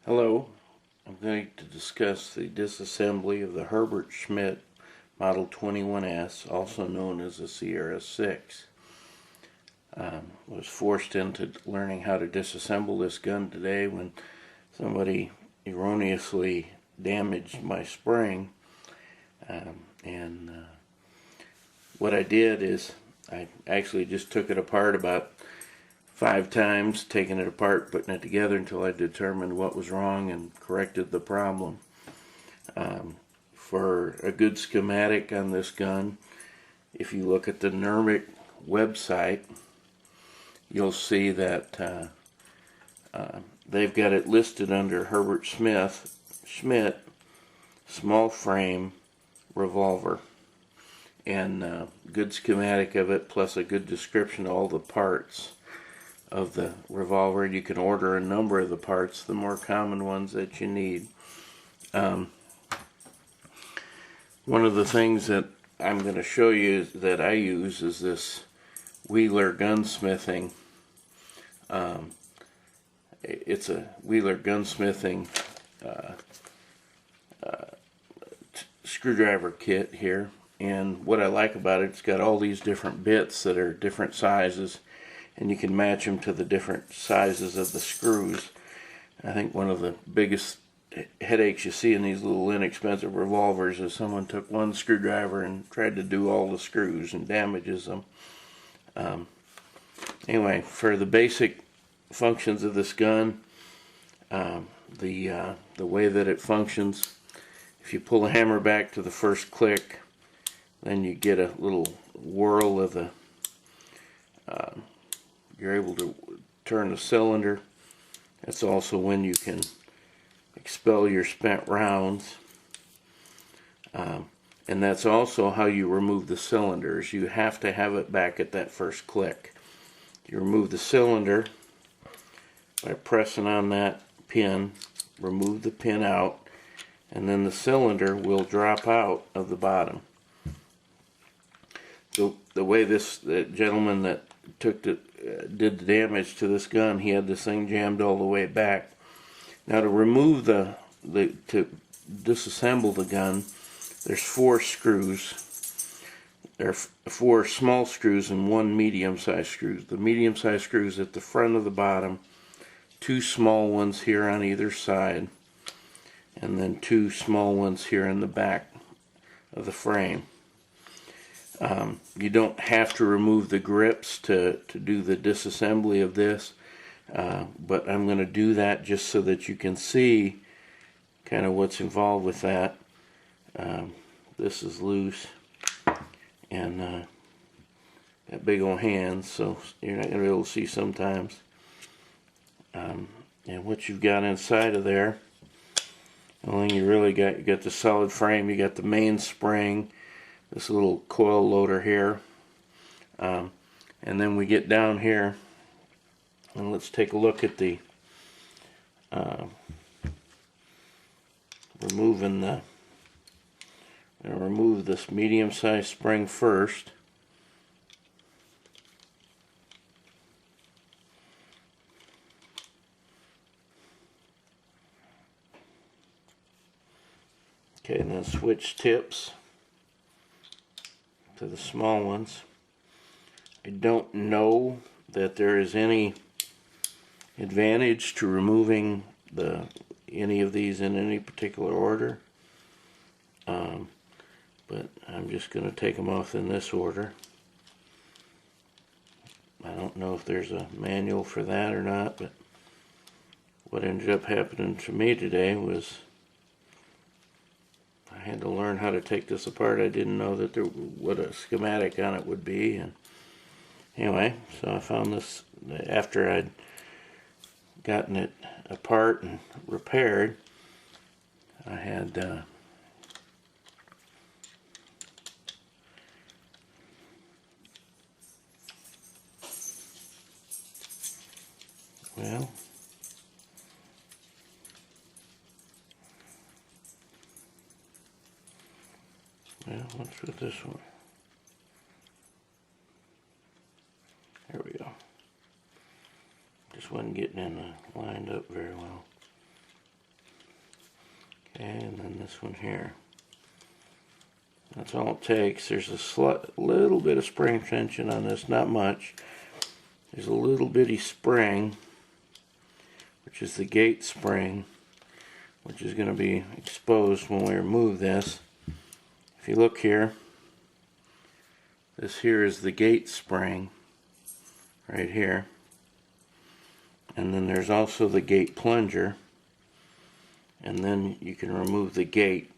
Hello, I'm going to discuss the disassembly of the Herbert Schmidt Model 21S, also known as the Sierra 6. Was forced into learning how to disassemble this gun today when somebody erroneously damaged my spring. What I did is I actually just took it apart about 5 times, taking it apart, putting it together until I determined what was wrong and corrected the problem. For a good schematic on this gun, if you look at the NERMIC website, you'll see that they've got it listed under Herbert Schmidt small frame revolver, and good schematic of it, plus a good description of all the parts of the revolver. You can order a number of the parts, the more common ones that you need. One of the things that I'm going to show you that I use is this Wheeler gunsmithing. It's a Wheeler gunsmithing screwdriver kit here, and what I like about it, it's got all these different bits that are different sizes, and you can match them to the different sizes of the screws. I think one of the biggest headaches you see in these little inexpensive revolvers is someone took one screwdriver and tried to do all the screws and damages them. Anyway, for the basic functions of this gun, the way that it functions, if you pull the hammer back to the first click, then you get a little whirl of the you're able to turn the cylinder. That's also when you can expel your spent rounds, and that's also how you remove the cylinders. You have to have it back at that first click. You remove the cylinder by pressing on that pin, remove the pin out, and then the cylinder will drop out of the bottom. The way the gentleman that did the damage to this gun, he had this thing jammed all the way back. Now, to remove to disassemble the gun, there's 4 screws. There are 4 small screws and 1 medium-sized screw. The medium-sized screw is at the front of the bottom, 2 small ones here on either side, and then 2 small ones here in the back of the frame. You don't have to remove the grips to do the disassembly of this, but I'm going to do that just so that you can see kind of what's involved with that. This is loose, and got big old hands, so you're not going to be able to see sometimes. And what you've got inside of there, the only thing you really got, you got the solid frame, you got the main spring, this little coil loader here, and then we get down here, and let's take a look at the remove this medium-sized spring first. Okay, and then switch tips to the small ones. I don't know that there is any advantage to removing any of these in any particular order, but I'm just going to take them off in this order. I don't know if there's a manual for that or not, but what ended up happening to me today was I had to learn how to take this apart. I didn't know that what a schematic on it would be, and anyway, so I found this after I'd gotten it apart and repaired. I had well, let's put this one. There we go. Just wasn't getting in lined up very well. then this one here. That's all it takes. There's a little bit of spring tension on this, not much. There's a little bitty spring, which is the gate spring, which is going to be exposed when we remove this. If you look here, this here is the gate spring, right here. And then there's also the gate plunger. And then you can remove the gate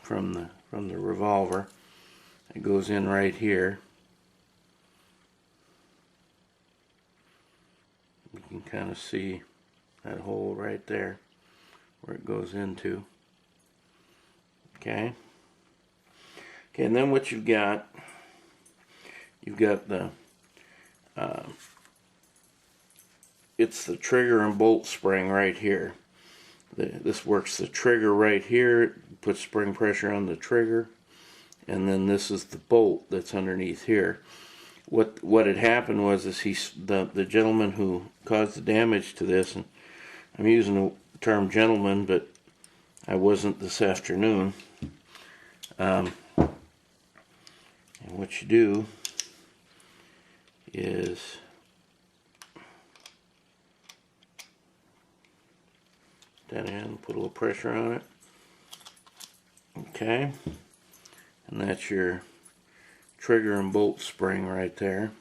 from the revolver. It goes in right here. You can kind of see that hole right there where it goes into. Okay, and then what you've got the it's the trigger and bolt spring right here. This works the trigger right here, it puts spring pressure on the trigger, and then this is the bolt that's underneath here. What had happened was the gentleman who caused the damage to this, and I'm using the term gentleman, but I wasn't this afternoon. And what you do is that in, put a little pressure on it. Okay, and that's your trigger and bolt spring right there.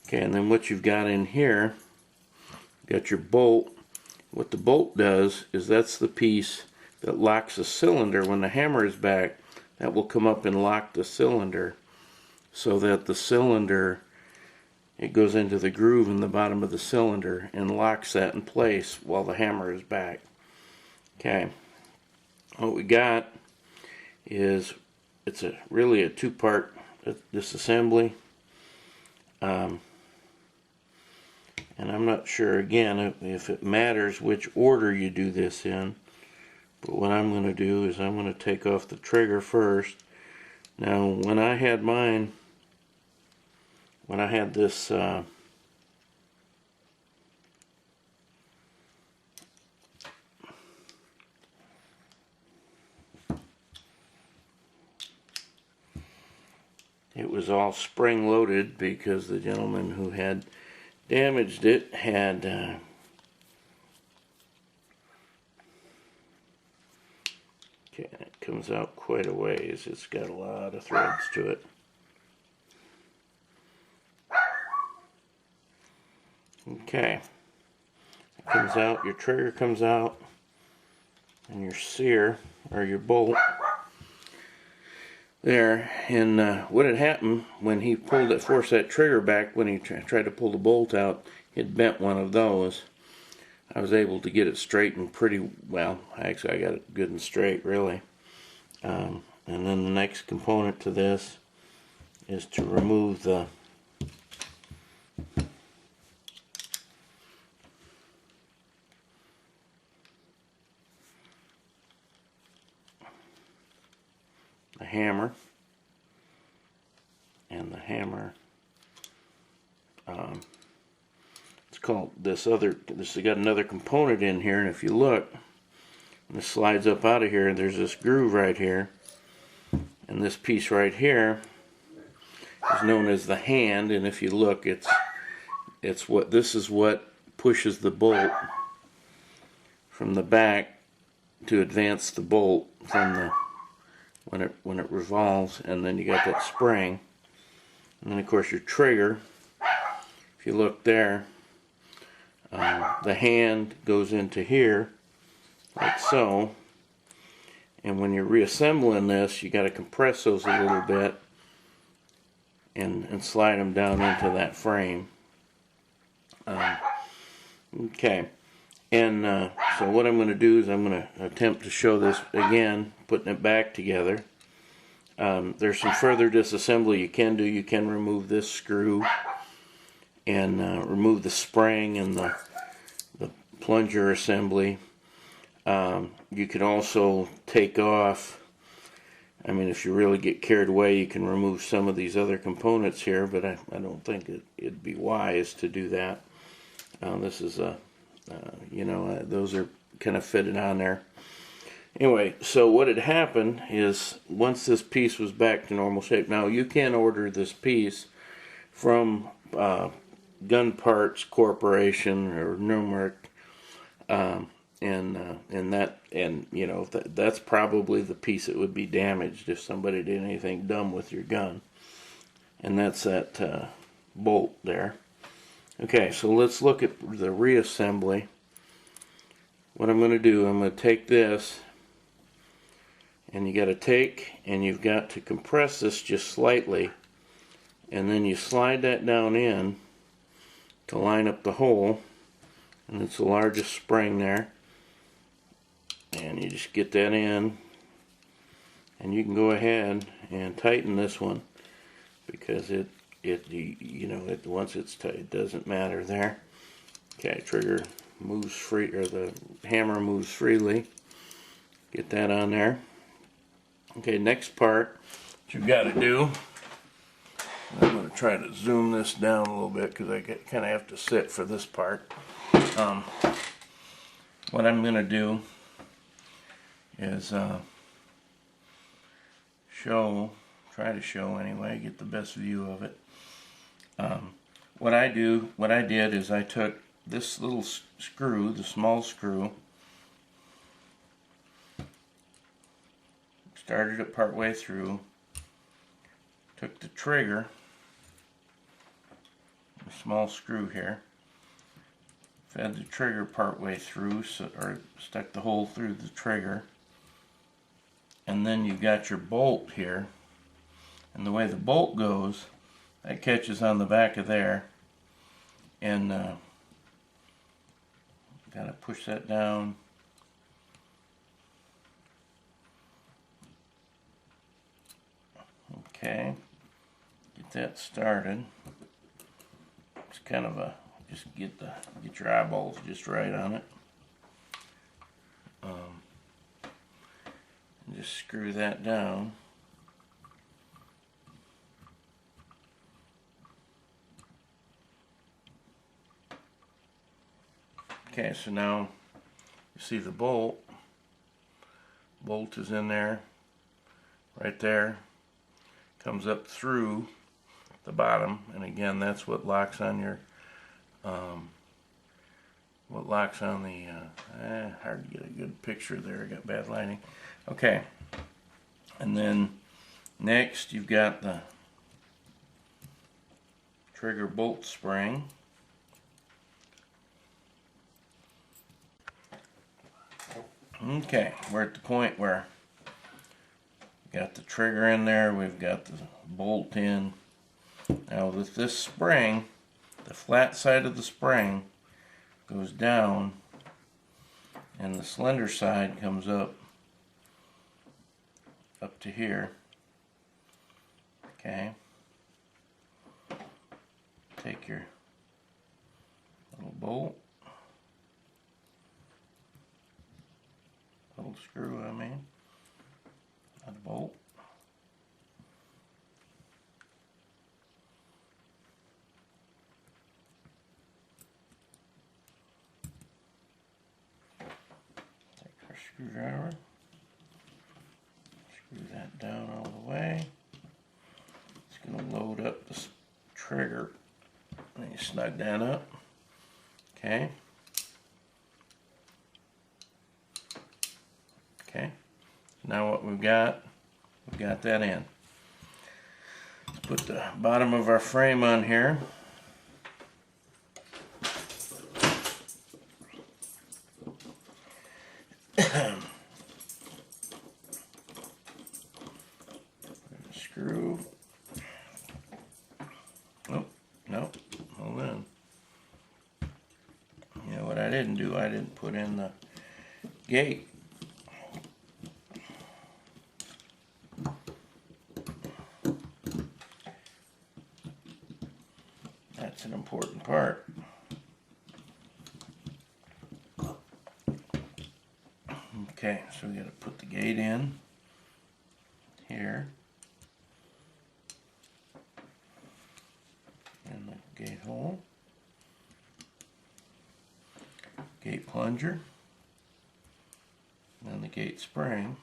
Okay, and then what you've got in here, you got your bolt. What the bolt does is that's the piece that locks the cylinder. When the hammer is back, that will come up and lock the cylinder so that the cylinder, it goes into the groove in the bottom of the cylinder and locks that in place while the hammer is back. Okay, what we got is it's really a two-part disassembly, and I'm not sure again if it matters which order you do this in, but what I'm going to do is I'm going to take off the trigger first. Now when I had mine, when I had this it was all spring loaded because the gentleman who had damaged it had okay, it comes out quite a ways. It's got a lot of threads to it. Okay, it comes out, your trigger comes out, and your sear, or your bolt, there. And what had happened when he pulled it, forced that trigger back, when he tried to pull the bolt out, it bent one of those. I was able to get it straightened pretty well. Actually, I got it good and straight, really. And then the next component to this is to remove the hammer, and the hammer, it's called this has got another component in here, and if you look, and this slides up out of here, and there's this groove right here, and this piece right here is known as the hand, and if you look, this is what pushes the bolt from the back to advance the bolt from the when it revolves, and then you got that spring, and then of course your trigger. If you look there, the hand goes into here like so, and when you're reassembling this, you got to compress those a little bit and slide them down into that frame. Okay, and so what I'm going to do is I'm going to attempt to show this again, putting it back together. There's some further disassembly you can do. You can remove this screw and remove the spring and the plunger assembly. You can also take off, I mean, if you really get carried away, you can remove some of these other components here, but I don't think it'd be wise to do that. This is a, those are kind of fitted on there. Anyway, so what had happened is once this piece was back to normal shape, now you can order this piece from Gun Parts Corporation or Numeric, and you know that's probably the piece that would be damaged if somebody did anything dumb with your gun, and that's that bolt there. Okay, so let's look at the reassembly. What I'm going to do, I'm going to take this, and you got to take and you've got to compress this just slightly, and then you slide that down in to line up the hole, and it's the largest spring there, and you just get that in, and you can go ahead and tighten this one because once it's tight, it doesn't matter there. Okay, trigger moves free, or the hammer moves freely. Get that on there. Okay, next part what you've got to do, I'm going to try to zoom this down a little bit because I kind of have to sit for this part. What I'm going to do is try to show anyway, get the best view of it. What I did is I took this little screw, the small screw, started it part way through, took the trigger, the small screw here, fed the trigger part way through, or stuck the hole through the trigger, and then you've got your bolt here, and the way the bolt goes, that catches on the back of there, and gotta push that down. Okay, get that started. It's kind of just get your eyeballs just right on it. And just screw that down. Okay, so now you see the bolt. Bolt is in there, right there. Comes up through the bottom, and again, that's what locks on your hard to get a good picture there. I got bad lighting. Okay, and then next you've got the trigger bolt spring. Okay, we're at the point where we got the trigger in there, we've got the bolt in. Now with this spring, the flat side of the spring goes down and the slender side comes up to here. Okay, take your little bolt, little screw, not a bolt. Take our screwdriver, screw that down all the way. It's going to load up the trigger, and you snug that up. Okay. Okay, now what we've got that in. Let's put the bottom of our frame on here. Screw. Oh, no, hold on. You know what I didn't do? I didn't put in the gate. That's an important part. Okay, so we got to put the gate in here, and the gate hole, gate plunger, and the gate spring.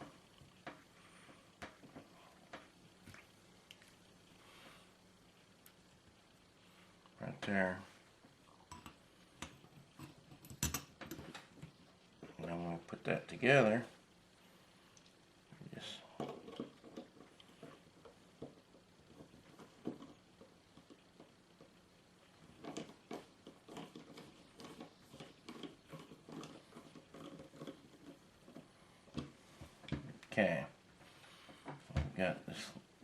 Right there. And I'm going to put that together. Just okay. I've got this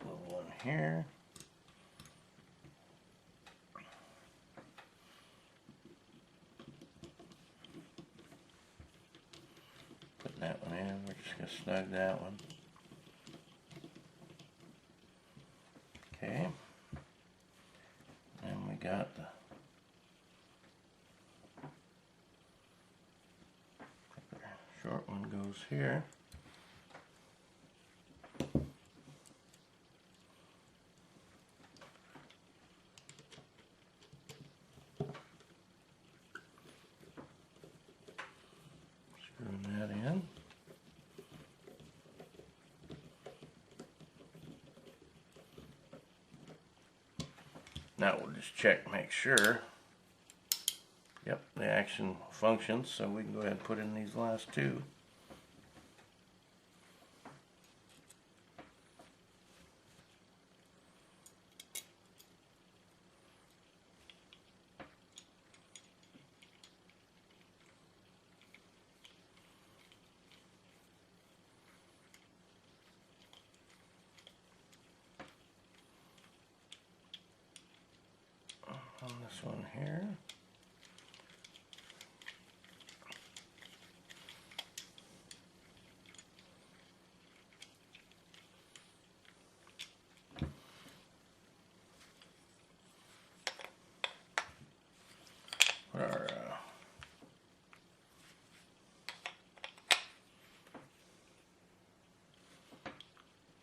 little one here. Put that one in. We're just going to snug that one. Okay. And we got the short one goes here. Screwing that in. Now we'll just check, make sure. Yep, the action functions, so we can go ahead and put in these last two. On this one here.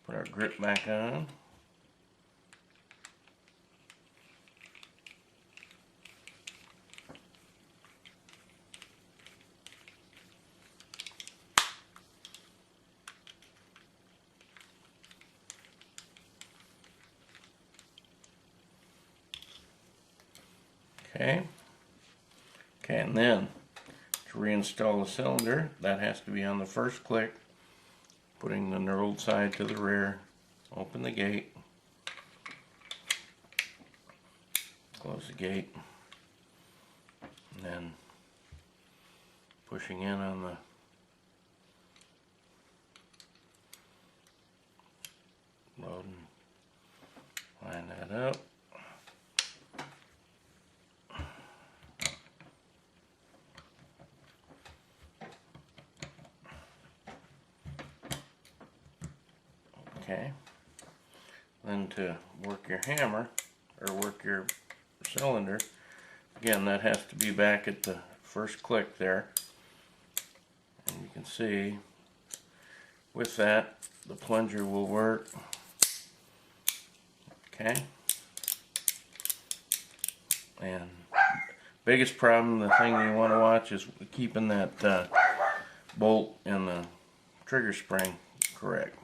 Put our grip back on. Okay, and then to reinstall the cylinder, that has to be on the first click, putting the knurled side to the rear, open the gate, close the gate, and then pushing in on the load and line that up. Okay, then to work your hammer, or work your cylinder, again that has to be back at the first click there. And you can see with that the plunger will work. Okay, and biggest problem, the thing you want to watch is keeping that bolt and the trigger spring correct.